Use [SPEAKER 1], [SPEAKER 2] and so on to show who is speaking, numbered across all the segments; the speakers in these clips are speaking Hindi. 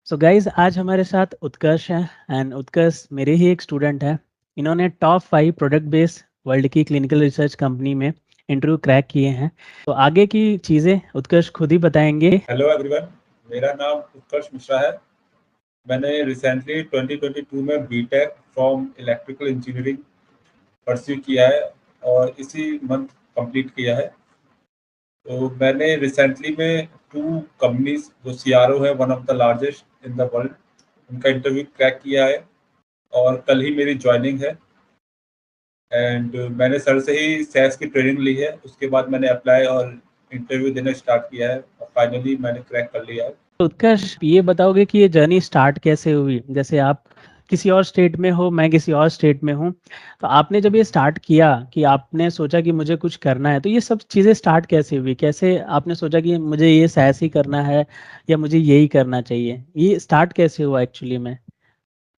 [SPEAKER 1] सो गाइज आज हमारे साथ उत्कर्ष है एंड उत्कर्ष मेरे ही एक स्टूडेंट है। इन्होंने टॉप 5 प्रोडक्ट बेस्ड वर्ल्ड की क्लिनिकल रिसर्च कंपनी में इंटरव्यू क्रैक किए हैं। तो आगे की चीज़ें उत्कर्ष खुद ही बताएंगे।
[SPEAKER 2] हेलो एवरीवन, मेरा नाम उत्कर्ष मिश्रा है। मैंने रिसेंटली 2022 में BTech from electrical engineering pursue किया है और इसी मंथ कंप्लीट किया है। तो मैंने रिसेंटली में 2 कंपनीज जो सीआरओ है, one of the largest in the world, उनका इंटरव्यू क्रैक किया है और कल ही मेरी ज्वाइनिंग है। एंड मैंने सर से ही सेल्स की ट्रेनिंग ली है। उसके बाद मैंने अप्लाई और इंटरव्यू देना स्टार्ट किया है और फाइनली मैंने क्रैक कर लिया है।
[SPEAKER 1] तो उत्कर्ष ये बताओगे कि ये जर्नी स्टार्ट कैसे हुई? जैसे आप किसी और स्टेट में हो, मैं किसी और स्टेट में हूँ, तो आपने जब ये स्टार्ट किया कि आपने सोचा कि मुझे कुछ करना है, तो ये सब चीज़ें स्टार्ट कैसे हुई? कैसे आपने सोचा कि मुझे ये साइंस ही करना है या मुझे यही करना चाहिए? ये स्टार्ट कैसे हुआ एक्चुअली में?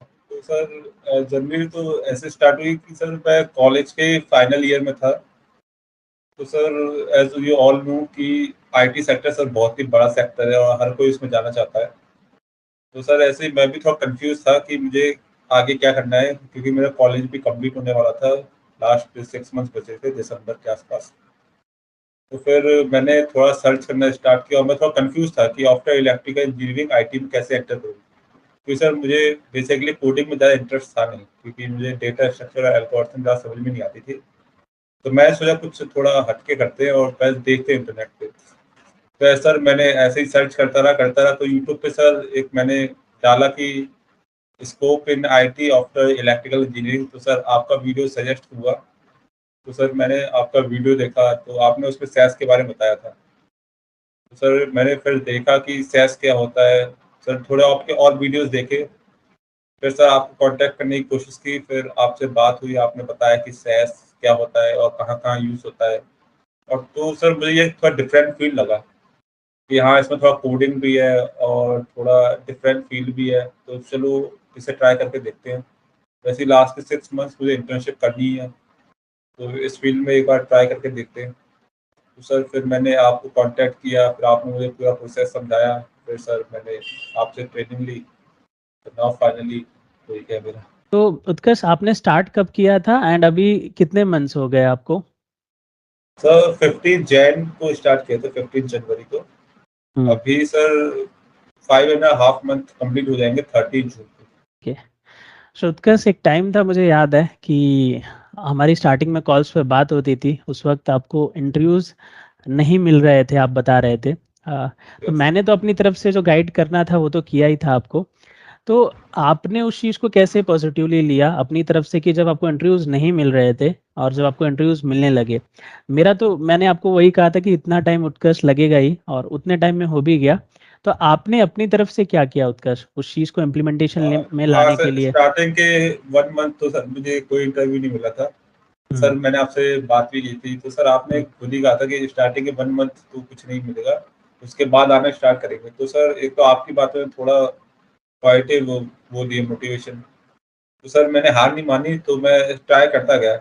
[SPEAKER 2] तो सर जर्नी तो ऐसे स्टार्ट हुई कि सर मैं कॉलेज के फाइनल ईयर में था। तो sir as you all know कि आईटी सेक्टर सर बहुत ही बड़ा सेक्टर है और हर कोई इसमें जाना चाहता है। तो सर ऐसे ही मैं भी थोड़ा कंफ्यूज था कि मुझे आगे क्या करना है, क्योंकि मेरा कॉलेज भी कंप्लीट होने वाला था। लास्ट 6 मंथ्स बचे थे दिसंबर के आसपास। तो फिर मैंने थोड़ा सर्च करना स्टार्ट किया और मैं थोड़ा कंफ्यूज था कि आफ्टर इलेक्ट्रिकल इंजीनियरिंग आईटी में कैसे एंटर करूँ। क्योंकि सर मुझे बेसिकली कोडिंग में ज़्यादा इंटरेस्ट था नहीं, क्योंकि मुझे डेटा स्ट्रक्चर और एल्गोरिथम ज़्यादा समझ में नहीं आती थी। तो मैं सोचा कुछ थोड़ा हटके करते हैं और पहले देखते हैं इंटरनेट पे। तो सर मैंने ऐसे ही सर्च करता रहा तो यूट्यूब पे सर एक मैंने डाला कि scope in IT after electrical engineering. तो सर आपका वीडियो सजेस्ट हुआ। तो सर मैंने आपका वीडियो देखा तो आपने उसमें सैस के बारे में बताया था। तो सर मैंने फिर देखा कि सैस क्या होता है। सर थोड़े आपके और वीडियोस देखे। फिर सर आपको कांटेक्ट करने की कोशिश की, फिर आपसे बात हुई, आपने बताया कि सैस क्या होता है और कहाँ कहाँ यूज़ होता है। और तो सर मुझे ये थोड़ा डिफरेंट फील्ड लगा कि हाँ, इसमें थोड़ा कोडिंग भी है और थोड़ा डिफरेंट फील्ड भी है। तो चलो इसे ट्राई करके देखते हैं। वैसे लास्ट के 6 मंथ्स मुझे इंटर्नशिप करनी है, तो इस फील्ड में एक बार ट्राई करके देखते हैं। तो सर फिर मैंने आपको कांटेक्ट किया, फिर आपने मुझे पूरा प्रोसेस समझाया। फिर सर मैंने आपसे ट्रेनिंग ली, तो नाउ फाइनली हो गया मेरा।
[SPEAKER 1] तो उत्कर्ष आपने स्टार्ट कब किया था एंड अभी कितने मंथ्स हो गए आपको?
[SPEAKER 2] सर 15 जैन को स्टार्ट किया था, 15 जनवरी को।
[SPEAKER 1] हम्म।
[SPEAKER 2] अभी सर 5.5 मंथ कंप्लीट हो जाएंगे 13 जून को।
[SPEAKER 1] ओके। सो उत्कर्ष एक टाइम था, मुझे याद है कि हमारी स्टार्टिंग में कॉल्स पे बात होती थी, उस वक्त आपको इंटरव्यूज नहीं मिल रहे थे, आप बता रहे थे। तो
[SPEAKER 2] यस।
[SPEAKER 1] मैंने तो अपनी तरफ से जो गाइड करना था वो तो किया ही था आपको। तो आपने उस चीज़ को कैसे पॉजिटिवली लिया अपनी तरफ से कि जब आपको इंटरव्यूज नहीं मिल रहे थे और जब आपको इंटरव्यूज मिलने लगे? मेरा तो मैंने आपको वही कहा था कि इतना टाइम उत्कर्ष लगेगा ही और उतने टाइम में हो भी गया। तो आपने अपनी तरफ से क्या किया उत्कर्ष उस चीज़ को इम्प्लीमेंटेशन में
[SPEAKER 2] हाँ
[SPEAKER 1] लाने के
[SPEAKER 2] सर,
[SPEAKER 1] लिए?
[SPEAKER 2] स्टार्टिंग के 1 मंथ तो सर मुझे कोई इंटरव्यू नहीं मिला था। तो सर
[SPEAKER 1] हम्म।
[SPEAKER 2] मैंने आपसे बात भी की थी, तो सर आपने
[SPEAKER 1] हम्म।
[SPEAKER 2] खुद ही कहा था कि स्टार्टिंग के 1 मंथ तो कुछ नहीं मिलेगा, उसके बाद आना स्टार्ट करेंगे। तो सर एक तो आपकी बातों में थोड़ा पॉजिटिव वो दिए मोटिवेशन। तो सर मैंने हार नहीं मानी, तो मैं ट्राई करता गया।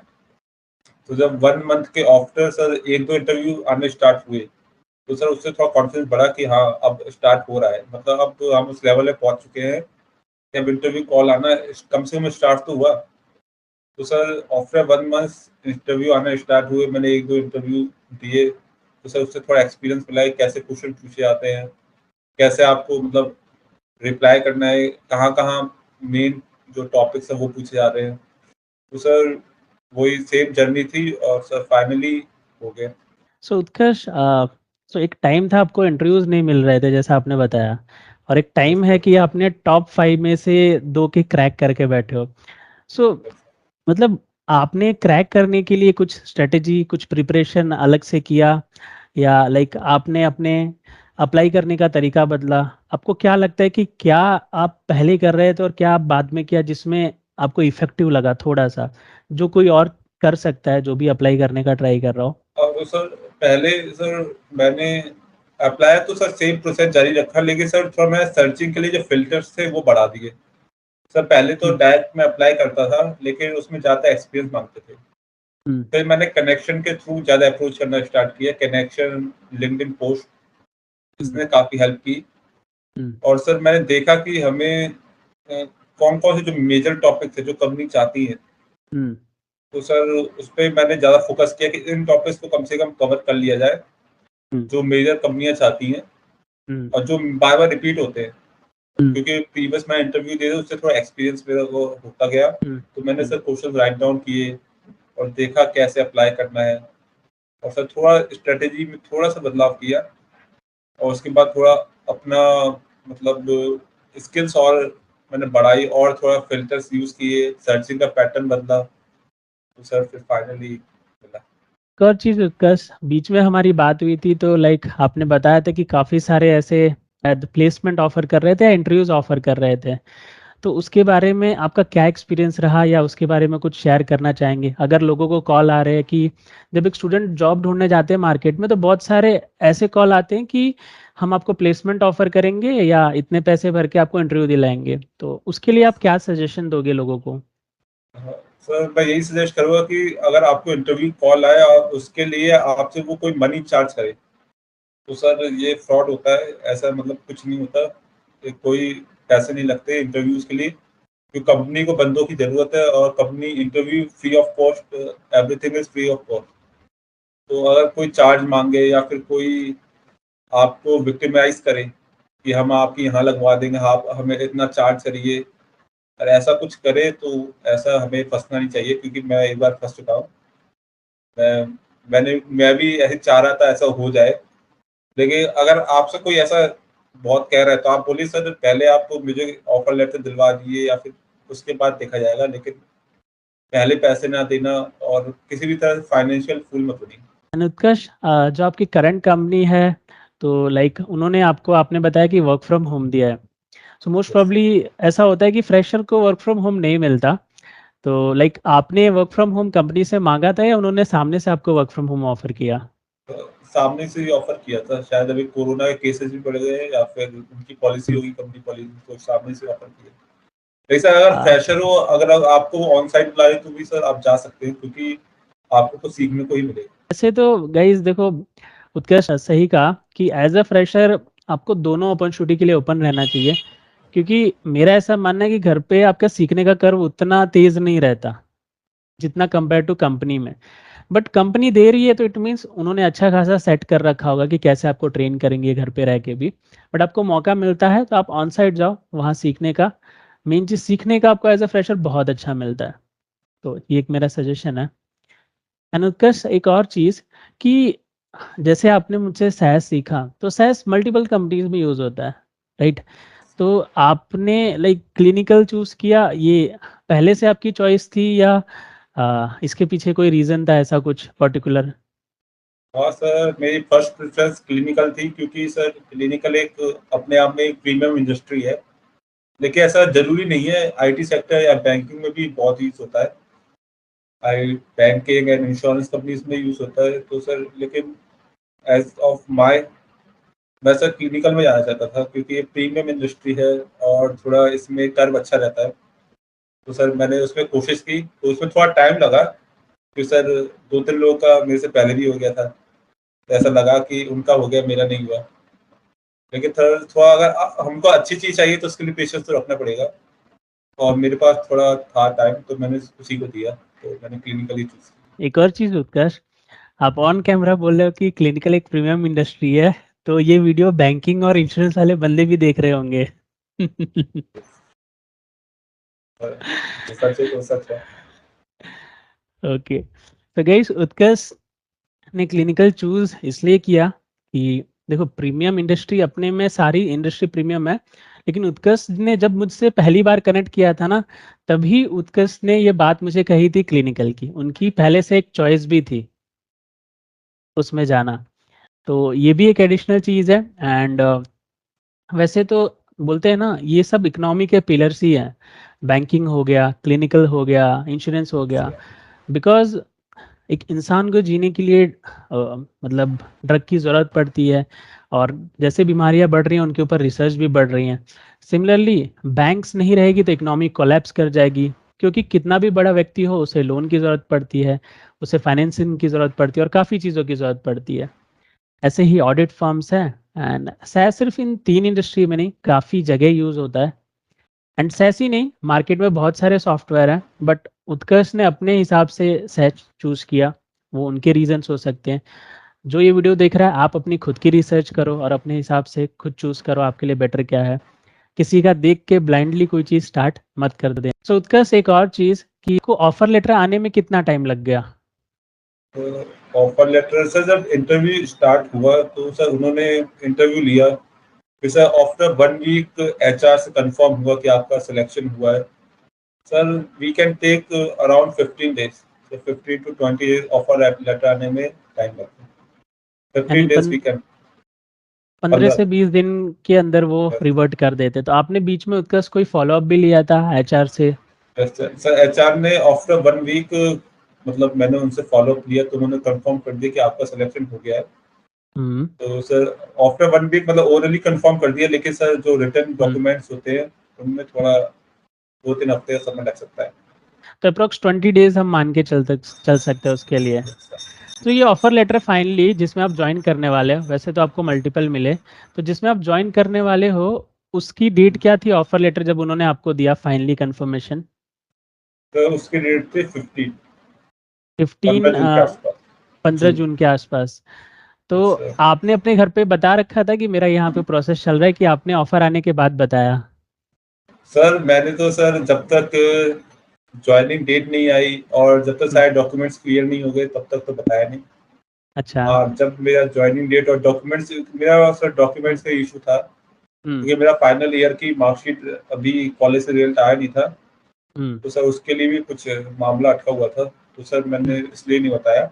[SPEAKER 2] तो जब 1 मंथ के आफ्टर सर एक दो इंटरव्यू आने स्टार्ट हुए, तो सर उससे थोड़ा कॉन्फिडेंस बढ़ा कि हाँ अब स्टार्ट हो रहा है, मतलब अब तो हम उस लेवल पे पहुंच चुके हैं कि अब इंटरव्यू कॉल आना कम से कम स्टार्ट तो हुआ। तो सर आफ्टर 1 मंथ इंटरव्यू आना स्टार्ट हुए, मैंने एक दो इंटरव्यू दिए। तो सर उससे थोड़ा एक्सपीरियंस मिला है कैसे क्वेश्चन पूछे जाते हैं, कैसे आपको मतलब रिप्लाई करना है, कहाँ कहाँ मेन जो टॉपिक्स है वो पूछे जा रहे हैं। तो सर वही सेम जर्नी थी और सर फाइनली हो गया।
[SPEAKER 1] सो उत्कर्ष, सो एक टाइम था आपको इंटरव्यूज नहीं मिल रहे थे जैसा आपने बताया, और एक टाइम है कि आपने टॉप 5 में से 2 के क्रैक करके बैठे हो। सो मतलब आपने क्रैक करने के लिए कुछ स्ट्रेटेजी, कुछ प्रिपरेशन अलग से किया, या लाइक आपने अपने अप्लाई करने का तरीका बदला? आपको क्या लगता है कि क्या आप पहले कर रहे थे और क्या आप बाद में किया जिसमें आपको इफेक्टिव लगा थोड़ा सा, जो कोई और कर सकता है जो भी अप्लाई करने का ट्राई कर रहा हो?
[SPEAKER 2] और सर पहले सर मैंने अप्लाई तो सर सेम प्रोसेस जारी रखा, लेकिन सर थोड़ा मैं सर्चिंग के लिए जो फिल्टर्स थे वो बढ़ा दिए। सर पहले तो
[SPEAKER 1] हम्म।
[SPEAKER 2] डायरेक्ट मैं अप्लाई करता था, लेकिन उसमें ज़्यादा एक्सपीरियंस मांगते थे।
[SPEAKER 1] हम्म।
[SPEAKER 2] फिर मैंने कनेक्शन के थ्रू ज़्यादा अप्रोच करना स्टार्ट किया, कनेक्शन, लिंक्डइन पोस्ट,
[SPEAKER 1] हम्म।
[SPEAKER 2] इसने काफ़ी हेल्प की। और सर मैंने देखा कि हमें कौन कौन से जो मेजर टॉपिक थे जो कंपनी चाहती है, तो सर उस पर मैंने ज़्यादा फोकस किया कि इन टॉपिक्स को कम से कम कवर कर लिया जाए जो मेजर कंपनियां चाहती हैं और जो बार बार रिपीट होते हैं, क्योंकि प्रीवियस मैं इंटरव्यू दे रहा उससे थोड़ा एक्सपीरियंस मेरा वो होता गया। तो मैंने सर क्वेश्चन राइट डाउन किए और देखा कैसे अप्लाई करना है, और सर थोड़ा स्ट्रेटेजी में थोड़ा सा बदलाव किया, और उसके बाद थोड़ा अपना मतलब स्किल्स और मैंने बढ़ाई और थोड़ा फिल्टर्स यूज किए, सर्चिंग का पैटर्न बदला, तो सर फिर फाइनली मिला।
[SPEAKER 1] एक और चीज उत्कर्ष, बीच में हमारी बात हुई थी तो लाइक आपने बताया था कि काफी सारे ऐसे प्लेसमेंट ऑफर कर रहे थे, इंटरव्यूज ऑफर कर रहे थे, तो उसके बारे में आपका क्या एक्सपीरियंस रहा या उसके बारे में कुछ शेयर करना चाहेंगे? अगर लोगों को कॉल आ रहे हैं कि जब एक स्टूडेंट जॉब ढूंढने जाते हैं मार्केट में तो बहुत सारे ऐसे कॉल आते हैं कि हम आपको प्लेसमेंट ऑफर करेंगे या इतने पैसे भर के आपको इंटरव्यू दिलाएंगे, तो उसके लिए आप क्या सजेशन दोगे लोगों को?
[SPEAKER 2] सर मैं यही सजेस्ट करूंगा कि अगर आपको इंटरव्यू कॉल आए और उसके लिए आपसे वो कोई मनी चार्ज करे, तो सर ये फ्रॉड होता है। ऐसा मतलब कुछ नहीं होता, कोई पैसे नहीं लगते इंटरव्यूज के लिए, क्योंकि कंपनी को बंदों की जरूरत है और company interview free of cost, everything is free of cost. तो अगर कोई चार्ज मांगे या फिर कोई आपको विक्टिमाइज करे कि हम आपकी यहाँ लगवा देंगे, आप हमें इतना चार्ज करिए, और ऐसा कुछ करे तो ऐसा हमें फंसना नहीं चाहिए, क्योंकि मैं एक बार फंस चुका हूँ। मैं भी ऐसे चाह रहा था ऐसा हो जाए, लेकिन अगर आपसे कोई ऐसा बहुत कह रहा है तो आप बोलिए सर पहले आप तो मुझे ऑफर लेटर दिलवा दिए या फिर उसके बाद देखा जाएगा, लेकिन पहले पैसे ना देना और किसी भी तरह से फाइनेंशियल फूल मत बनिए।
[SPEAKER 1] उत्कर्ष, जो आपकी करंट कंपनी है तो लाइक उन्होंने आपको, आपने बताया कि वर्क फ्रॉम होम दिया है, सो मोस्ट प्रोबब्ली ऐसा होता है कि फ्रेशर को वर्क फ्रॉम होम नहीं मिलता, तो लाइक आपने वर्क फ्रॉम होम कंपनी से मांगा था या उन्होंने सामने से आपको वर्क फ्रॉम होम ऑफर किया?
[SPEAKER 2] सामने से ही ऑफर किया था, शायद अभी कोरोना के केसेस भी बढ़ गए या फिर उनकी पॉलिसी होगी कंपनी पॉलिसी, तो सामने से ऑफर किया। ऐसा अगर फ्रेशर हो, अगर आपको ऑन साइट बुलाए तो भी सर आप जा सकते हैं, क्योंकि आपको तो सीखने को ही मिलेगा।
[SPEAKER 1] ऐसे तो गाइस देखो, उत्कर्ष सही कहा कि एज अ फ्रेशर आपको दोनों अपॉर्चुनिटी के लिए ओपन रहना चाहिए, क्योंकि मेरा ऐसा मानना है कि घर पे आपका सीखने का कर्व उतना तेज नहीं रहता जितना कंपेयर टू कंपनी में, बट कंपनी दे रही है तो इट मीन्स उन्होंने अच्छा खासा सेट कर रखा होगा कि कैसे आपको ट्रेन करेंगे घर पे रह के भी, बट आपको मौका मिलता है तो आप ऑन साइट जाओ, वहाँ सीखने का, मेन चीज सीखने का आपको एज अ फ्रेशर बहुत अच्छा मिलता है, तो ये एक मेरा सजेशन है। एंड उत्कर्ष, एक और चीज कि जैसे आपने मुझसे सैस सीखा, तो सैस मल्टीपल कंपनीज में यूज होता है, राइट? तो आपने लाइक क्लिनिकल चूज किया, ये पहले से आपकी चॉइस थी या इसके पीछे कोई रीजन था ऐसा कुछ पर्टिकुलर?
[SPEAKER 2] हाँ सर, मेरी फर्स्ट प्रेफरेंस क्लिनिकल थी, क्योंकि सर क्लिनिकल एक अपने आप में एक प्रीमियम इंडस्ट्री है, लेकिन ऐसा जरूरी नहीं है। आईटी सेक्टर या बैंकिंग में भी बहुत यूज होता है, आई बैंकिंग एंड इंश्योरेंस कंपनीज में यूज होता है। तो सर लेकिन एज ऑफ माई, मैं सर क्लिनिकल में जाना चाहता था, क्योंकि ये प्रीमियम इंडस्ट्री है और थोड़ा इसमें कर्व अच्छा रहता है। तो सर मैंने उसमें कोशिश की, तो उसमें थोड़ा टाइम लगा, क्योंकि सर 2-3 लोगों का मेरे से पहले भी हो गया था, तो ऐसा लगा कि उनका हो गया, मेरा नहीं हुआ। लेकिन थोड़ा अगर हमको अच्छी चीज चाहिए तो उसके लिए पेशेंस तो रखना पड़ेगा, और मेरे पास थोड़ा था टाइम तो मैंने उसी को दिया, तो मैंने क्लिनिकली चूज किया।
[SPEAKER 1] एक और चीज उत्कर्ष, आप ऑन कैमरा बोल रहे हो कि क्लिनिकल एक प्रीमियम इंडस्ट्री है, तो ये वीडियो बैंकिंग और इंश्योरेंस वाले बंदे भी देख रहे होंगे।
[SPEAKER 2] जो सच है तो सच है।
[SPEAKER 1] ओके, तो गाइस उत्कर्ष ने क्लिनिकल चूज इसलिए किया कि देखो, प्रीमियम इंडस्ट्री अपने में सारी इंडस्ट्री प्रीमियम है, लेकिन उत्कर्ष ने जब मुझसे पहली बार कनेक्ट किया था ना, तभी उत्कर्ष ने ये बात मुझे कही थी क्लिनिकल की, उनकी पहले से एक चॉइस भी थी उसमें जाना, तो ये भी एक एडिशनल चीज है। एंड वैसे तो बोलते हैं ना, ये सब इकोनॉमी के पिलर्स ही हैं, बैंकिंग हो गया, क्लिनिकल हो गया, इंश्योरेंस हो गया, बिकॉज एक इंसान को जीने के लिए मतलब ड्रग की ज़रूरत पड़ती है, और जैसे बीमारियां बढ़ रही हैं उनके ऊपर रिसर्च भी बढ़ रही हैं। सिमिलरली बैंक्स नहीं रहेगी तो इकोनॉमी कोलैप्स कर जाएगी, क्योंकि कितना भी बड़ा व्यक्ति हो उसे लोन की ज़रूरत पड़ती है, उसे फाइनेंसिंग की ज़रूरत पड़ती है और काफ़ी चीज़ों की ज़रूरत पड़ती है। ऐसे ही ऑडिट फर्म्स हैं, एंड शायद सिर्फ इन 3 इंडस्ट्री में नहीं, काफ़ी जगह यूज़ होता है। एंड SaaS ही नहीं, मार्केट में बहुत सारे सॉफ्टवेयर हैं, बट उत्कर्ष ने अपने हिसाब से SaaS चूज़ किया। वो उनके रीज़न्स हो सकते हैं। जो ये वीडियो देख रहा है, आप अपनी खुद की रिसर्च करो और अपने हिसाब से खुद चूज़ करो आपके लिए बेटर क्या है। किसी का देख के ब्लाइंडली कोई चीज़ स्टार्ट मत कर दें। सो उत्कर्ष, एक और चीज़ कि को ऑफर लेटर आने में कितना टाइम लग गया?
[SPEAKER 2] तो ऑफर लेटर सर जब इंटरव्यू स्टार्ट हुआ तो सर उन्होंने इंटरव्यू लिया, फिर सर आफ्टर 1 वीक एचआर से कंफर्म हुआ कि आपका सिलेक्शन हुआ है। Sir we can take around 15 days, so 15 to 20 days offer letter आने में टाइम लगता है।
[SPEAKER 1] यानी
[SPEAKER 2] 15 डेज वी कैन
[SPEAKER 1] 15
[SPEAKER 2] 15।
[SPEAKER 1] से 20 दिन के अंदर वो रिवर्ट कर देते। तो आपने बीच में उत्कर्ष कोई फॉलो अप भी लिया था एचआर से?
[SPEAKER 2] सर एचआर ने आफ्टर 1 वीक मतलब मैंने उनसे फॉलो अप लिया तो उन्होंने कंफर्म कर दिया कि आपका सिलेक्शन हो गया है।
[SPEAKER 1] हम्म।
[SPEAKER 2] तो सर आफ्टर 1 वीक मतलब ओरली कंफर्म कर दिया, लेकिन सर जो रिटर्न
[SPEAKER 1] हम्म।
[SPEAKER 2] डॉक्यूमेंट्स होते हैं उनमें थोड़ा 2-3 हफ्ते का समय लग सकता है।
[SPEAKER 1] तो अप्रोक्स 20 डेज हम मान के चल सकते हैं उसके लिए। तो ये ऑफर लेटर फाइनली जिसमें आप ज्वाइन करने वाले हो, वैसे तो आपको मल्टीपल मिले, तो जिसमें आप ज्वाइन करने वाले हो उसकी डेट क्या थी ऑफर लेटर जब उन्होंने आपको दिया फाइनली कंफर्मेशन?
[SPEAKER 2] तो उसकी डेट थी 15
[SPEAKER 1] 15
[SPEAKER 2] जून के आसपास।
[SPEAKER 1] 15
[SPEAKER 2] जी
[SPEAKER 1] जून के आसपास। तो
[SPEAKER 2] सर।
[SPEAKER 1] आपने अपने घर पे बता रखा था कि मेरा यहाँ पे प्रोसेस चल रहा है, कि आपने ऑफर आने के बाद बताया?
[SPEAKER 2] सर मैंने तो सर जब तक ज्वाइनिंग डेट नहीं आई और जब तक
[SPEAKER 1] हम्म,
[SPEAKER 2] सारे डॉक्यूमेंट्स क्लियर नहीं हो गए तब तक तो बताया नहीं।
[SPEAKER 1] अच्छा।
[SPEAKER 2] हाँ जब मेरा ज्वाइनिंग डेट और डॉक्यूमेंट्स, मेरा सर
[SPEAKER 1] हम्म।
[SPEAKER 2] डॉक्यूमेंट्स का इशू था
[SPEAKER 1] हम्म।
[SPEAKER 2] क्योंकि मेरा फाइनल ईयर की मार्कशीट अभी कॉलेज से रिजल्ट आया नहीं था।
[SPEAKER 1] हम्म।
[SPEAKER 2] तो सर उसके लिए भी कुछ मामला अटका हुआ था, तो सर मैंने
[SPEAKER 1] हम्म।
[SPEAKER 2] इसलिए नहीं बताया।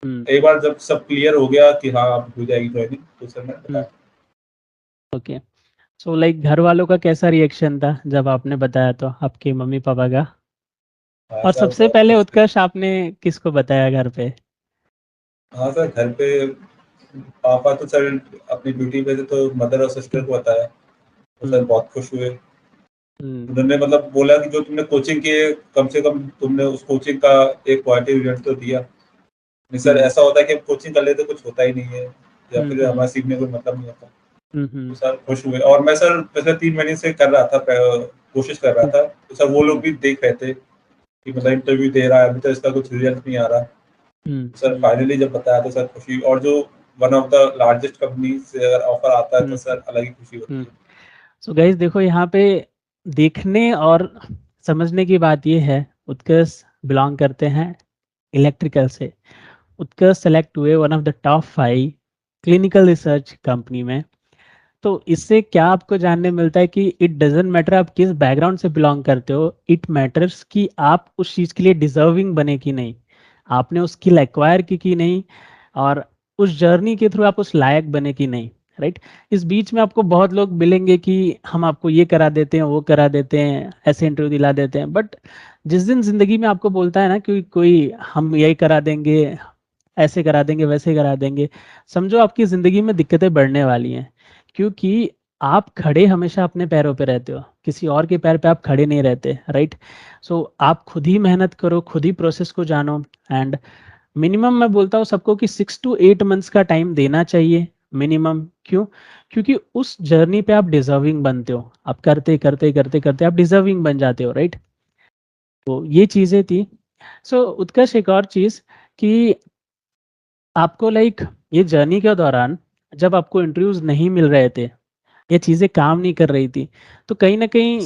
[SPEAKER 1] हम्म।
[SPEAKER 2] एक बार जब सब क्लियर हो गया कि हाँ अब हो जाएगी ज्वाइनिंग तो सर मैंने
[SPEAKER 1] हम्म।
[SPEAKER 2] बताया।
[SPEAKER 1] ओके। सो लाइक घर वालों का कैसा रिएक्शन था जब आपने बताया, तो आपके मम्मी पापा का?
[SPEAKER 2] हाँ
[SPEAKER 1] और
[SPEAKER 2] सर
[SPEAKER 1] सबसे
[SPEAKER 2] बहुत
[SPEAKER 1] पहले
[SPEAKER 2] खुश थे।
[SPEAKER 1] उत्कर्ष आपने किसको बताया घर पे?
[SPEAKER 2] हाँ सर घर पे पापा तो सर अपनी ड्यूटी पे थे तो मदर और सिस्टर
[SPEAKER 1] हम्म।
[SPEAKER 2] को बताया, तो सर
[SPEAKER 1] हम्म।
[SPEAKER 2] बहुत खुश हुए।
[SPEAKER 1] हम्म।
[SPEAKER 2] उन्होंने मतलब बोला कि जो तुमने कोचिंग की है कम से कम तुमने उस कोचिंग का एक पॉजिटिव रिजल्ट तो दिया। नहीं सर
[SPEAKER 1] हम्म।
[SPEAKER 2] ऐसा होता है कि कोचिंग कर लेते कुछ होता ही नहीं है या
[SPEAKER 1] हम्म।
[SPEAKER 2] फिर
[SPEAKER 1] हम्म।
[SPEAKER 2] हमारा सीखने कोई मतलब नहीं होता। तो
[SPEAKER 1] हम्म।
[SPEAKER 2] सर खुश हुए और मैं सर पिछले 3 महीने से कर रहा था, कोशिश कर रहा
[SPEAKER 1] हम्म।
[SPEAKER 2] था, तो सर वो लोग
[SPEAKER 1] हम्म।
[SPEAKER 2] भी देख रहे थे कि मतलब इंटरव्यू दे रहा है अभी तो इसका कुछ रिजल्ट नहीं आ रहा।
[SPEAKER 1] हम्म।
[SPEAKER 2] सर फाइनली जब बताया तो सर खुशी, और जो one of the largest company से अगर ऑफर आता है तो
[SPEAKER 1] हम्म।
[SPEAKER 2] सर अलग ही खुशी होती
[SPEAKER 1] हम्म।
[SPEAKER 2] है।
[SPEAKER 1] सो गाइस देखो, यहाँ पे देखने और समझने की बात ये है, उत्कर्ष बिलोंग करते हैं इलेक्ट्रिकल से। उत्कर्ष सेलेक्ट हुए one of the top 5 clinical research company में। तो इससे क्या आपको जानने मिलता है कि इट डजेंट मैटर आप किस बैकग्राउंड से बिलोंग करते हो, इट मैटर्स कि आप उस चीज़ के लिए डिजर्विंग बने कि नहीं, आपने उस स्किल एक्वायर की कि नहीं, और उस जर्नी के थ्रू आप उस लायक बने कि नहीं, राइट? इस बीच में आपको बहुत लोग मिलेंगे कि हम आपको ये करा देते हैं, वो करा देते हैं, ऐसे इंटरव्यू दिला देते हैं, बट जिस दिन जिंदगी में आपको बोलता है ना कि कोई हम यही करा देंगे, ऐसे करा देंगे, वैसे करा देंगे, समझो आपकी जिंदगी में दिक्कतें बढ़ने वाली हैं। क्योंकि आप खड़े हमेशा अपने पैरों पे रहते हो, किसी और के पैर पे आप खड़े नहीं रहते, राइट? सो आप खुद ही मेहनत करो, खुद ही प्रोसेस को जानो, एंड मिनिमम मैं बोलता हूँ सबको कि 6 to 8 मंथ्स का टाइम देना चाहिए मिनिमम। क्यों? क्योंकि उस जर्नी पे आप डिजर्विंग बनते हो, आप करते करते करते करते आप डिजर्विंग बन जाते हो, राइट? तो ये चीजें थी। सो उत्कर्ष, एक और चीज कि आपको लाइक ये जर्नी के दौरान जब आपको इंटरव्यूज नहीं मिल रहे थे, ये चीज़ें काम नहीं कर रही थी, तो कहीं न कहीं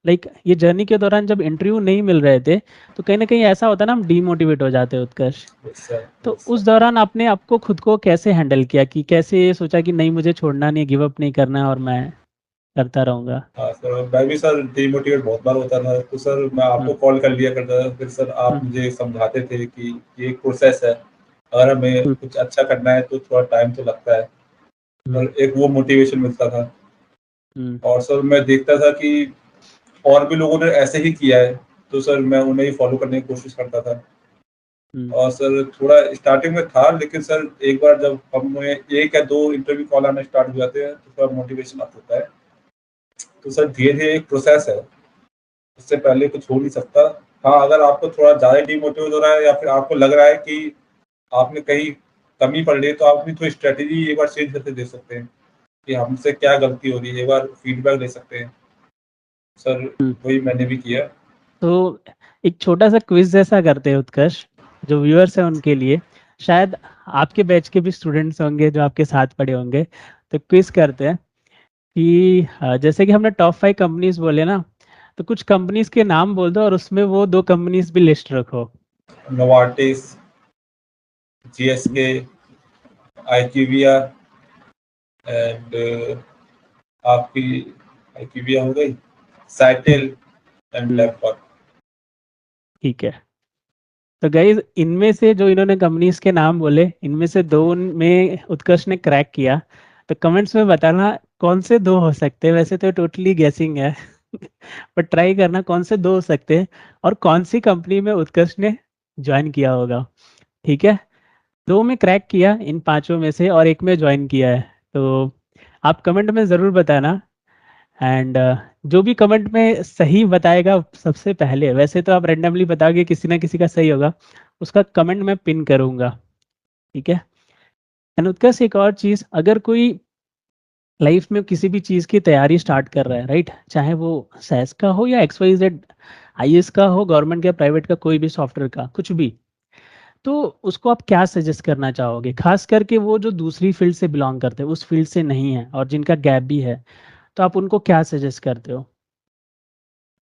[SPEAKER 1] लाइक ये जर्नी के दौरान जब इंटरव्यू नहीं मिल रहे थे, तो कहीं न कहीं ऐसा होता है ना, हम डीमोटिवेट हो जाते हैं उत्कर्ष।
[SPEAKER 2] सर
[SPEAKER 1] तो उस
[SPEAKER 2] सर।
[SPEAKER 1] दौरान आपने आपको खुद को कैसे हैंडल किया, कि कैसे ये सोचा कि नहीं मुझे छोड़ना नहीं है, गिव अप नहीं करना है और मैं करता रहूँगा?
[SPEAKER 2] हाँ सर मैं भी सर डिमोटिवेट बहुत बार होता था, तो सर मैं
[SPEAKER 1] हुँ।
[SPEAKER 2] आपको कॉल कर लिया करता था, फिर सर आप
[SPEAKER 1] हुँ।
[SPEAKER 2] मुझे समझाते थे कि ये एक प्रोसेस है, अगर हमें
[SPEAKER 1] हुँ।
[SPEAKER 2] कुछ अच्छा करना है तो थोड़ा टाइम तो लगता है।
[SPEAKER 1] हुँ।
[SPEAKER 2] और एक वो मोटिवेशन मिलता था।
[SPEAKER 1] हुँ।
[SPEAKER 2] और सर मैं देखता था कि और भी लोगों ने ऐसे ही किया है, तो सर मैं उन्हें ही फॉलो करने की कोशिश करता था।
[SPEAKER 1] हुँ।
[SPEAKER 2] और सर थोड़ा स्टार्टिंग में था, लेकिन सर एक बार जब हमें 1 या 2 इंटरव्यू कॉल आने स्टार्ट हो जाते हैं तो थोड़ा मोटिवेशन अप होता है। तो सर धीरे-धीरे एक प्रोसेस है, उससे पहले कुछ हो नहीं सकता। हाँ, अगर आपको थोड़ा ज़्यादा डिमोटिवेट हो रहा है या फिर आपको लग रहा है कि आपने कहीं कमी पड़ रही है तो आप अपनी थोड़ी स्ट्रेटेजी एक बार चेंज करके दे सकते हैं कि हमसे क्या गलती हो रही है, एक बार फीडबैक ले सकते हैं सर। वही मैंने भी किया।
[SPEAKER 1] तो एक छोटा सा क्विज जैसा करते हैं उत्कर्ष, जो व्यूअर्स हैं उनके लिए, शायद आपके बैच के भी स्टूडेंट्स होंगे जो आपके साथ पढ़े होंगे, तो क्विज करते हैं कि जैसे कि हमने टॉप 5 कंपनीज बोले ना, तो कुछ कंपनीज के नाम बोल दो और उसमें वो 2 कंपनीज भी लिस्ट रखो।
[SPEAKER 2] नोवार्टिस, GSK, IQVIA एंड आपकी IQVIA हो गई, साइटेल एंड लैबकॉर्प।
[SPEAKER 1] ठीक है, तो गाइज इनमें से जो इन्होंने कंपनीज के नाम बोले, इनमें से 2 में उत्कर्ष ने क्रैक किया, तो कमेंट्स में बताना कौन से 2 हो सकते हैं। वैसे तो टोटली गेसिंग है पर ट्राई करना कौन से 2 हो सकते हैं और कौन सी कंपनी में उत्कर्ष ने ज्वाइन किया होगा। ठीक है, 2 में क्रैक किया इन 5 में से और 1 में ज्वाइन किया है, तो आप कमेंट में ज़रूर बताना। एंड जो भी कमेंट में सही बताएगा सबसे पहले, वैसे तो आप रैंडमली बताओगे, किसी ना किसी का सही होगा, उसका कमेंट मैं पिन करूंगा। ठीक है, एंड उत्कर्ष एक और चीज़, अगर कोई लाइफ में किसी भी चीज़ की तैयारी स्टार्ट कर रहा है, राइट, चाहे वो सैस का हो या XYZ IAS का हो, गवर्नमेंट या प्राइवेट का, कोई भी सॉफ्टवेयर का, कुछ भी, तो उसको आप क्या सजेस्ट करना चाहोगे, खास करके वो जो दूसरी फील्ड से बिलोंग करते हैं, उस फील्ड से नहीं है और जिनका गैप भी है, तो आप उनको क्या सजेस्ट करते हो?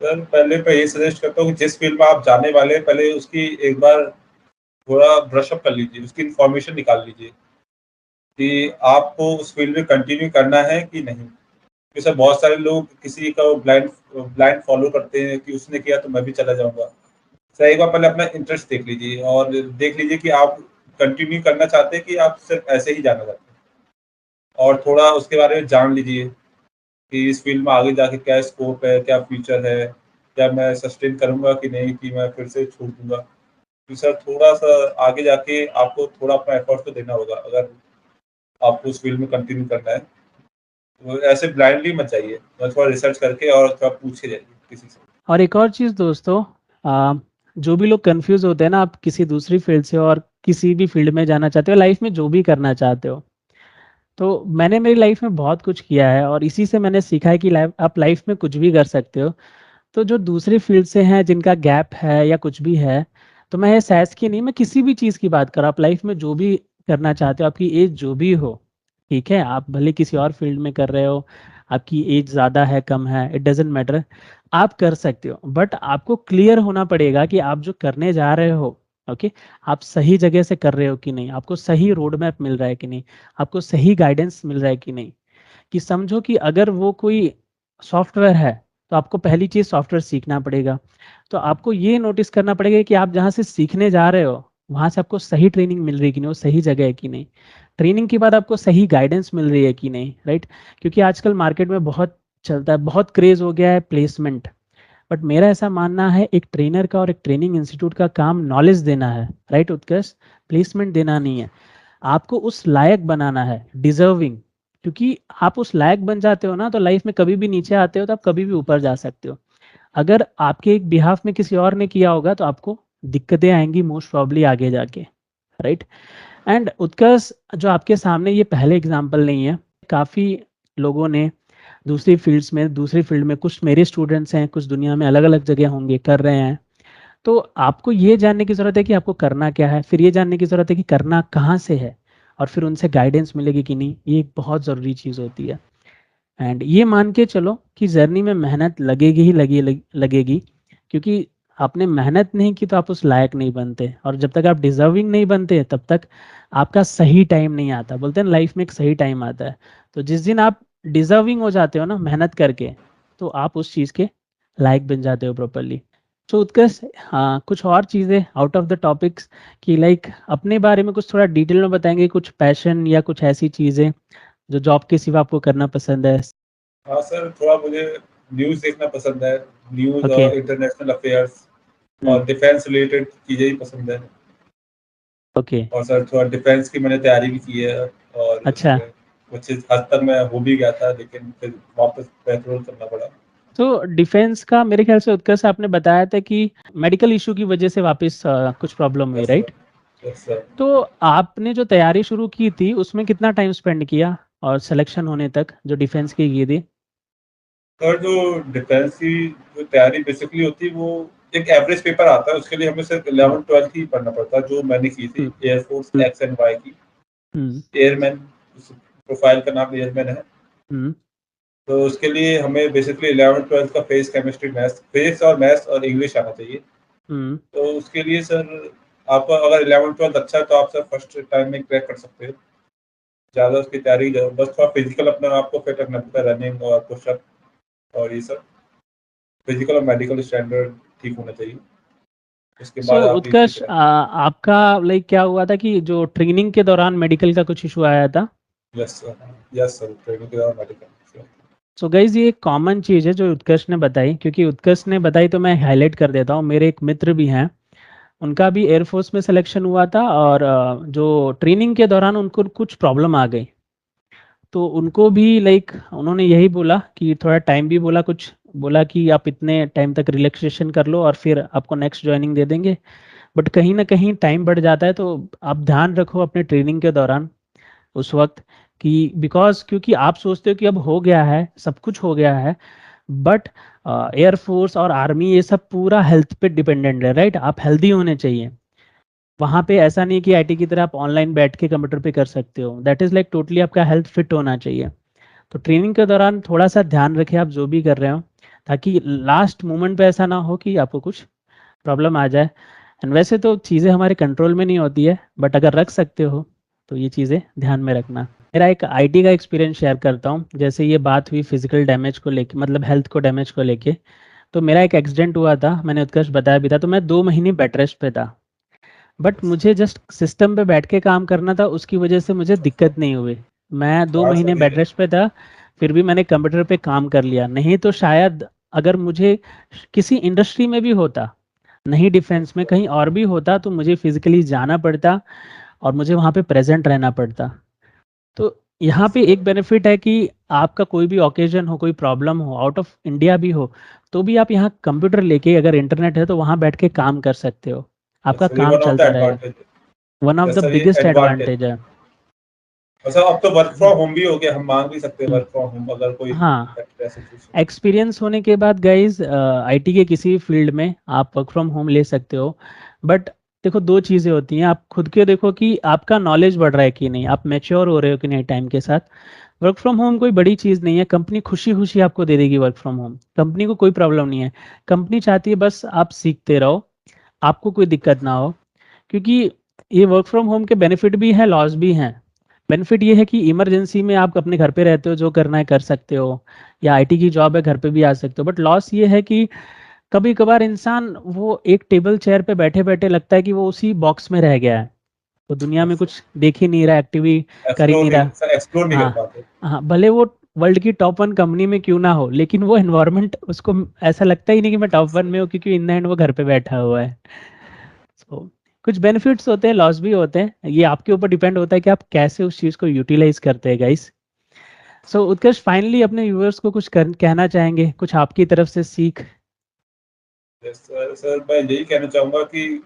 [SPEAKER 2] सर पहले मैं ये सजेस्ट करता हूँ कि जिस फील्ड में आप जाने वाले हैं पहले उसकी एक बार थोड़ा ब्रशअप कर लीजिए, उसकी इंफॉर्मेशन निकाल लीजिए कि आपको उस फील्ड में कंटिन्यू करना है कि नहीं। जैसे बहुत सारे लोग किसी का ब्लाइंड ब्लाइंड फॉलो करते हैं कि उसने किया तो मैं भी चला जाऊंगा। सर एक बार पहले अपना इंटरेस्ट देख लीजिए और देख लीजिए कि आप कंटिन्यू करना चाहते हैं कि आप सिर्फ ऐसे ही जाना चाहते हैं, और थोड़ा उसके बारे में जान लीजिए कि इस फील्ड में आगे जाके क्या स्कोप है, क्या फ्यूचर है, क्या मैं सस्टेन करूंगा कि नहीं, कि मैं फिर से छोड़ दूंगा। तो सर थोड़ा सा आगे जाके आपको थोड़ा अपना एफर्ट तो देना होगा अगर आपको उस फील्ड में कंटिन्यू करना है। तो ऐसे ब्लाइंडली मत जाइए, बस थोड़ा रिसर्च करके और थोड़ा पूछ के जाइए किसी से।
[SPEAKER 1] और एक और चीज़ दोस्तों, जो भी लोग कंफ्यूज होते हैं ना, आप किसी दूसरी फील्ड से और किसी भी फील्ड में जाना चाहते हो, लाइफ में जो भी करना चाहते हो, तो मैंने मेरी लाइफ में बहुत कुछ किया है और इसी से मैंने सीखा है कि आप लाइफ में कुछ भी कर सकते हो। तो जो दूसरी फील्ड से हैं, जिनका गैप है या कुछ भी है, तो मैं ये सैस की नहीं, मैं किसी भी चीज़ की बात कर रहा हूँ, आप लाइफ में जो भी करना चाहते हो, आपकी एज जो भी हो, ठीक है, आप भले किसी और फील्ड में कर रहे हो, आपकी एज ज़्यादा है कम है, इट डजेंट मैटर, आप कर सकते हो, बट आपको क्लियर होना पड़ेगा कि आप जो करने जा रहे हो, ओके, आप सही जगह से कर रहे हो कि नहीं, आपको सही रोड मैप मिल रहा है कि नहीं, आपको सही गाइडेंस मिल रहा है कि नहीं। कि समझो कि अगर वो कोई सॉफ्टवेयर है, तो आपको पहली चीज़ सॉफ्टवेयर सीखना पड़ेगा, तो आपको ये नोटिस करना पड़ेगा कि आप जहाँ से सीखने जा रहे हो, वहाँ से आपको सही ट्रेनिंग मिल रही है कि नहीं, वो सही जगह है कि नहीं, ट्रेनिंग के बाद आपको सही गाइडेंस मिल रही है कि नहीं, राइट। क्योंकि आजकल मार्केट में बहुत चलता है, बहुत क्रेज हो गया है प्लेसमेंट, बट मेरा ऐसा मानना है एक ट्रेनर का और एक ट्रेनिंग इंस्टीट्यूट का काम नॉलेज देना है, राइट उत्कर्ष, प्लेसमेंट देना नहीं है। आपको उस लायक बनाना है, डिजर्विंग, क्योंकि आप उस लायक बन जाते हो ना, तो लाइफ में कभी भी नीचे आते हो तो आप कभी भी ऊपर जा सकते हो। अगर आपके एक बिहाफ में किसी और ने किया होगा तो आपको दिक्कतें आएंगी मोस्ट प्रॉब्ली आगे जाके, राइट। एंड उत्कर्ष, जो आपके सामने ये पहले एग्जाम्पल नहीं है, काफ़ी लोगों ने दूसरी फील्ड्स में, दूसरी फील्ड में, कुछ मेरे स्टूडेंट्स हैं, कुछ दुनिया में अलग अलग जगह होंगे कर रहे हैं, तो आपको ये जानने की ज़रूरत है कि आपको करना क्या है, फिर ये जानने की ज़रूरत है कि करना कहाँ से है, और फिर उनसे गाइडेंस मिलेगी कि नहीं, ये एक बहुत ज़रूरी चीज़ होती है। एंड ये मान के चलो कि जर्नी में मेहनत लगेगी ही लगेगी, क्योंकि आपने मेहनत नहीं की तो आप उस लायक नहीं बनते, और जब तक आप डिजर्विंग नहीं बनते तब तक आपका सही टाइम नहीं आता। बोलते हैं लाइफ में एक सही टाइम आता है, तो जिस दिन आप डिजर्विंग हो जाते हो ना मेहनत करके, तो आप उस चीज़ के लायक बन जाते हो प्रॉपरली। तो उत्कर्ष, हाँ, कुछ और चीज़ें आउट ऑफ द टॉपिक्स, कि लाइक अपने बारे में कुछ थोड़ा डिटेल में बताएंगे, कुछ पैशन या कुछ ऐसी चीज़ें जो जॉब के सिवा आपको करना पसंद है?
[SPEAKER 2] हाँ सर, थोड़ा मुझे न्यूज़ देखना पसंद है, न्यूज़
[SPEAKER 1] ओके।
[SPEAKER 2] और इंटरनेशनल अफेयर्स
[SPEAKER 1] हम्म।
[SPEAKER 2] और डिफेंस रिलेटेड चीज़ें ही पसंद है।
[SPEAKER 1] ओके।
[SPEAKER 2] और सर थोड़ा डिफेंस की मैंने तैयारी भी की है और
[SPEAKER 1] अच्छा,
[SPEAKER 2] उसमें कुछ हद तक मैं हो भी गया था, लेकिन फिर वापस पेट्रोल करना पड़ा।
[SPEAKER 1] तो डिफेंस का मेरे ख्याल से उत्कर्ष आपने बताया था कि मेडिकल इशू की वजह से वापस कुछ प्रॉब्लम हुई,
[SPEAKER 2] yes
[SPEAKER 1] right?
[SPEAKER 2] Sir. Yes sir.
[SPEAKER 1] तो आपने जो तैयारी शुरू की थी उसमें कितना टाइम स्पेंड किया और सिलेक्शन होने तक जो डिफेंस की थी?
[SPEAKER 2] सर जो डिफेंस की जो तैयारी बेसिकली होती है वो एक एवरेज पेपर आता है, उसके लिए हमें सिर्फ 11th-12th ही पढ़ना पड़ता है, जो मैंने की थी air force
[SPEAKER 1] hmm,
[SPEAKER 2] X and Y की।
[SPEAKER 1] हम्म,
[SPEAKER 2] एयरमैन, प्रोफाइल का नाम एयरमैन है।
[SPEAKER 1] हम्म,
[SPEAKER 2] तो उसके लिए हमें बेसिकली 11th-12th का फिजिक्स केमिस्ट्री मैथ्स, फिजिक्स और मैथ्स और इंग्लिश आना चाहिए।
[SPEAKER 1] हम्म।
[SPEAKER 2] तो उसके लिए सर आप अगर 11th-12th अच्छा है तो आप सर फर्स्ट टाइम में क्रैक कर सकते हो। ज़्यादा उसकी तैयारी बस थोड़ा फिजिकल अपने आप को फिट रखना पड़ता है, रनिंग और पुशअप और ये सब। फिजिकल और मेडिकल स्टैंडर्ड ठीक होना चाहिए। उसके
[SPEAKER 1] सो
[SPEAKER 2] बाद आप इजी
[SPEAKER 1] उत्कर्ष,
[SPEAKER 2] क्रैक।
[SPEAKER 1] आपका लाइक क्या हुआ था कि जो ट्रेनिंग के दौरान मेडिकल का कुछ इशू आया था?
[SPEAKER 2] Yes sir, yes sir, training के दौरान मेडिकल।
[SPEAKER 1] सो गाइज ये एक कॉमन चीज़ है जो उत्कर्ष ने बताई, क्योंकि उत्कर्ष ने बताई तो मैं हाईलाइट कर देता हूँ। मेरे एक मित्र भी हैं, उनका भी एयरफोर्स में सिलेक्शन हुआ था और जो ट्रेनिंग के दौरान उनको कुछ प्रॉब्लम आ गई। तो उनको भी लाइक उन्होंने यही बोला कि थोड़ा टाइम भी बोला, कुछ बोला कि आप इतने टाइम तक रिलैक्सेशन कर लो और फिर आपको नेक्स्ट ज्वाइनिंग दे देंगे। बट कहीं ना कहीं टाइम बढ़ जाता है, तो आप ध्यान रखो अपने ट्रेनिंग के दौरान उस वक्त कि बिकॉज क्योंकि आप सोचते हो कि अब हो गया है, सब कुछ हो गया है, बट एयरफोर्स और आर्मी ये सब पूरा हेल्थ पे डिपेंडेंट है, राइट? आप हेल्दी होने चाहिए। वहाँ पे ऐसा नहीं कि आईटी की तरह आप ऑनलाइन बैठ के कंप्यूटर पे कर सकते हो। दैट इज लाइक टोटली आपका हेल्थ फिट होना चाहिए। तो ट्रेनिंग के दौरान थोड़ा सा ध्यान रखें आप जो भी कर रहे हो, ताकि लास्ट मोमेंट पे ऐसा ना हो कि आपको कुछ प्रॉब्लम आ जाए। एंड वैसे तो चीज़ें हमारे कंट्रोल में नहीं होती है, बट अगर रख सकते हो तो ये चीज़ें ध्यान में रखना। मेरा एक आईटी का एक्सपीरियंस शेयर करता हूँ। जैसे ये बात हुई फिजिकल डैमेज को लेके, मतलब हेल्थ को डैमेज को लेके, तो मेरा एक एक्सीडेंट हुआ था, मैंने उत्कर्ष बताया भी था। तो मैं 2 महीने बेड रेस्ट पे था, बट मुझे जस्ट सिस्टम पे बैठ के काम करना था, उसकी वजह से मुझे दिक्कत नहीं हुई। मैं दो
[SPEAKER 2] हाँ
[SPEAKER 1] महीने
[SPEAKER 2] सर
[SPEAKER 1] बेड
[SPEAKER 2] ये
[SPEAKER 1] रेस्ट पे था, फिर भी मैंने कंप्यूटर पे काम कर लिया। नहीं तो शायद अगर मुझे किसी इंडस्ट्री में भी होता, नहीं डिफेंस में, कहीं और भी होता, तो मुझे फिजिकली जाना पड़ता और मुझे वहाँ पे प्रेजेंट रहना पड़ता। तो यहाँ पे एक बेनिफिट है कि आपका कोई भी ओकेजन हो, कोई प्रॉब्लम हो, आउट ऑफ इंडिया भी हो, तो भी आप यहाँ कंप्यूटर लेके, अगर इंटरनेट है तो वहाँ बैठ के काम कर सकते हो, आपका
[SPEAKER 2] सर ये
[SPEAKER 1] काम
[SPEAKER 2] वन ऑफ द
[SPEAKER 1] चलता रहेगा।
[SPEAKER 2] Advantage.
[SPEAKER 1] One of
[SPEAKER 2] yes
[SPEAKER 1] the
[SPEAKER 2] sir, ये
[SPEAKER 1] बिगेस्ट
[SPEAKER 2] एडवांटेज।
[SPEAKER 1] एडवांटेज है।
[SPEAKER 2] और सर अब तो वर्क
[SPEAKER 1] हम्म,
[SPEAKER 2] फ्रॉम होम भी हो गया, हम मांग भी सकते हैं
[SPEAKER 1] हम्म,
[SPEAKER 2] वर्क फ्रॉम होम अगर कोई
[SPEAKER 1] हाँ।
[SPEAKER 2] सिचुएशन।
[SPEAKER 1] एक्सपीरियंस होने के बाद गाइज आईटी के किसी भी फील्ड में आप वर्क फ्रॉम होम ले सकते हो। बट देखो, दो चीज़ें होती हैं, आप खुद के देखो कि आपका नॉलेज बढ़ रहा है कि नहीं, आप मैच्योर हो रहे हो कि नहीं टाइम के साथ। वर्क फ्रॉम होम कोई बड़ी चीज़ नहीं है, कंपनी खुशी खुशी आपको दे देगी वर्क फ्रॉम होम, कंपनी को कोई प्रॉब्लम नहीं है। कंपनी चाहती है बस आप सीखते रहो, आपको कोई दिक्कत ना हो। क्योंकि ये वर्क फ्रॉम होम के बेनिफिट भी हैं, लॉस भी हैं। बेनिफिट ये है कि इमरजेंसी में आप अपने घर पे रहते हो, जो करना है कर सकते हो, या आईटी की जॉब है घर पे भी आ सकते हो। बट लॉस ये है कि कभी कभार इंसान वो एक टेबल चेयर पे बैठे बैठे लगता है कि वो उसी बॉक्स में रह गया है, वो दुनिया में कुछ देख ही नहीं रहा, एक्टिवी कर ही
[SPEAKER 2] एक्सप्लोर
[SPEAKER 1] नहीं
[SPEAKER 2] नहीं
[SPEAKER 1] रहा।
[SPEAKER 2] सर, एक्सप्लोर नहीं कर
[SPEAKER 1] हाँ,
[SPEAKER 2] पाते।
[SPEAKER 1] हाँ, भले वो वर्ल्ड की टॉप 1 कंपनी में क्यों ना हो, लेकिन वो एनवायरनमेंट उसको ऐसा लगता ही नहीं कि मैं टॉप 1 में हूँ, क्योंकि इन द एंड वो घर पे बैठा हुआ है। So, कुछ बेनिफिट्स होते हैं, लॉस भी होते हैं, ये आपके ऊपर डिपेंड होता है कि आप कैसे उस चीज को यूटिलाइज करते हैं गाइस। सो उत्कर्ष, फाइनली अपने व्यूअर्स को कुछ कहना चाहेंगे, कुछ आपकी तरफ से सीख?
[SPEAKER 2] यस सर, सर मैं यही कहना चाहूंगा कि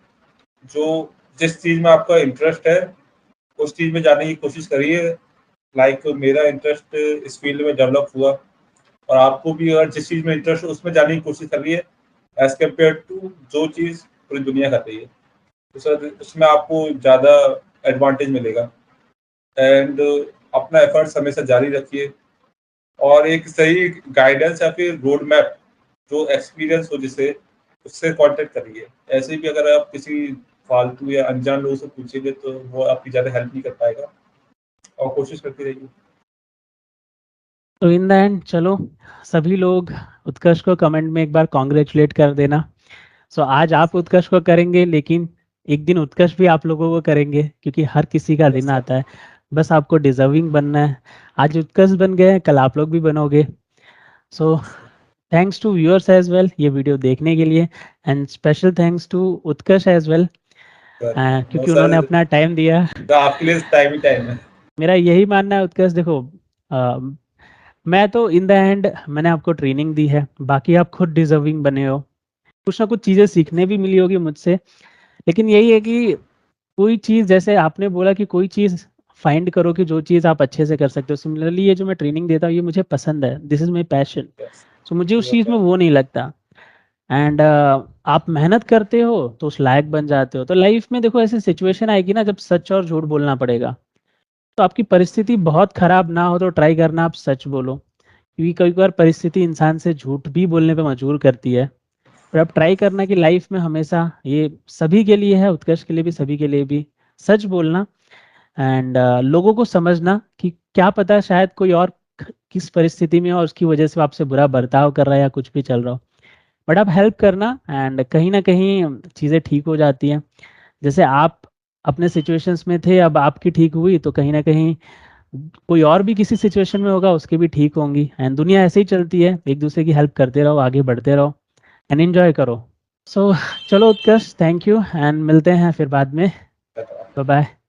[SPEAKER 2] जो जिस चीज में आपका इंटरेस्ट है उस चीज में जाने की कोशिश करिए। लाइक मेरा इंटरेस्ट इस फील्ड में डेवलप हुआ, और आपको भी अगर जिस चीज में इंटरेस्ट हो उसमें जाने की कोशिश करिए, एज कम्पेयर टू जो चीज पूरी दुनिया कर रही है। तो सर उसमें आपको ज़्यादा एडवांटेज मिलेगा। एंड अपना एफर्ट्स हमेशा जारी रखिए, और एक सही गाइडेंस या फिर रोड मैप जो एक्सपीरियंस हो जिसे, उससे कांटेक्ट करिए। ऐसे भी अगर आप किसी फालतू या अनजान लोगों से पूछेंगे तो वो आपकी ज़्यादा हेल्प नहीं कर पाएगा, और कोशिश करते रहिए।
[SPEAKER 1] तो इन द एंड चलो, सभी लोग उत्कर्ष को कमेंट में एक बार कॉन्ग्रेचुलेट कर देना। सो आज आप उत्कर्ष को करेंगे, लेकिन एक दिन उत्कर्ष भी आप लोगों को करेंगे, क्योंकि हर किसी का
[SPEAKER 2] यस
[SPEAKER 1] दिन
[SPEAKER 2] सर।
[SPEAKER 1] आता है। बस आपको डिजर्विंग बनना है। आज उत्कर्ष बन गए, कल आप लोग भी बनोगे। So thanks to viewers as well ये वीडियो देखने के लिए, and special thanks to Utkarsh as well,
[SPEAKER 2] sir no
[SPEAKER 1] क्योंकि उन्होंने
[SPEAKER 2] सर,
[SPEAKER 1] अपना टाइम दिया।
[SPEAKER 2] तो आपके लिए टाइम ही टाइम है।
[SPEAKER 1] मेरा यही मानना है उत्कर्ष, देखो, अ, मैं तो इन द एंड मैंने आपको ट्रेनिंग दी है, बाकी आप खुद डिजर्विंग बने हो। कुछ ना कुछ चीज़ें सीखने भी मिली होगी मुझसे, लेकिन यही है कि कोई चीज़, जैसे आपने बोला कि कोई चीज़ फाइंड करो कि जो चीज़ आप अच्छे से कर सकते हो। सिमिलरली ये जो मैं ट्रेनिंग देता हूँ ये मुझे पसंद है, दिस इज़ माई पैशन। सो मुझे उस चीज़ में वो नहीं लगता। एंड आप मेहनत करते हो तो उस लायक बन जाते हो। तो लाइफ में देखो ऐसी सिचुएशन आएगी ना जब सच और झूठ बोलना पड़ेगा। तो आपकी परिस्थिति बहुत खराब ना हो तो ट्राई करना आप सच बोलो, क्योंकि कई बार परिस्थिति इंसान से झूठ भी बोलने पे मजबूर करती है। पर आप ट्राई करना कि लाइफ में हमेशा, ये सभी के लिए है, उत्कर्ष के लिए भी, सभी के लिए भी, सच बोलना। एंड लोगों को समझना कि क्या पता शायद कोई और किस परिस्थिति में हो और उसकी वजह से वो आपसे बुरा बर्ताव कर रहा है या कुछ भी चल रहा हो, बट आप हेल्प करना एंड कहीं ना कहीं चीज़ें ठीक हो जाती हैं। जैसे आप अपने सिचुएशंस में थे, अब आपकी ठीक हुई तो कहीं ना कहीं कोई और भी किसी सिचुएशन में होगा उसकी भी ठीक होंगी। एंड दुनिया ऐसे ही चलती है, एक दूसरे की हेल्प करते रहो, आगे बढ़ते रहो एंड एंजॉय करो। सो चलो उत्कर्ष, थैंक यू एंड मिलते हैं फिर बाद में। Bye bye.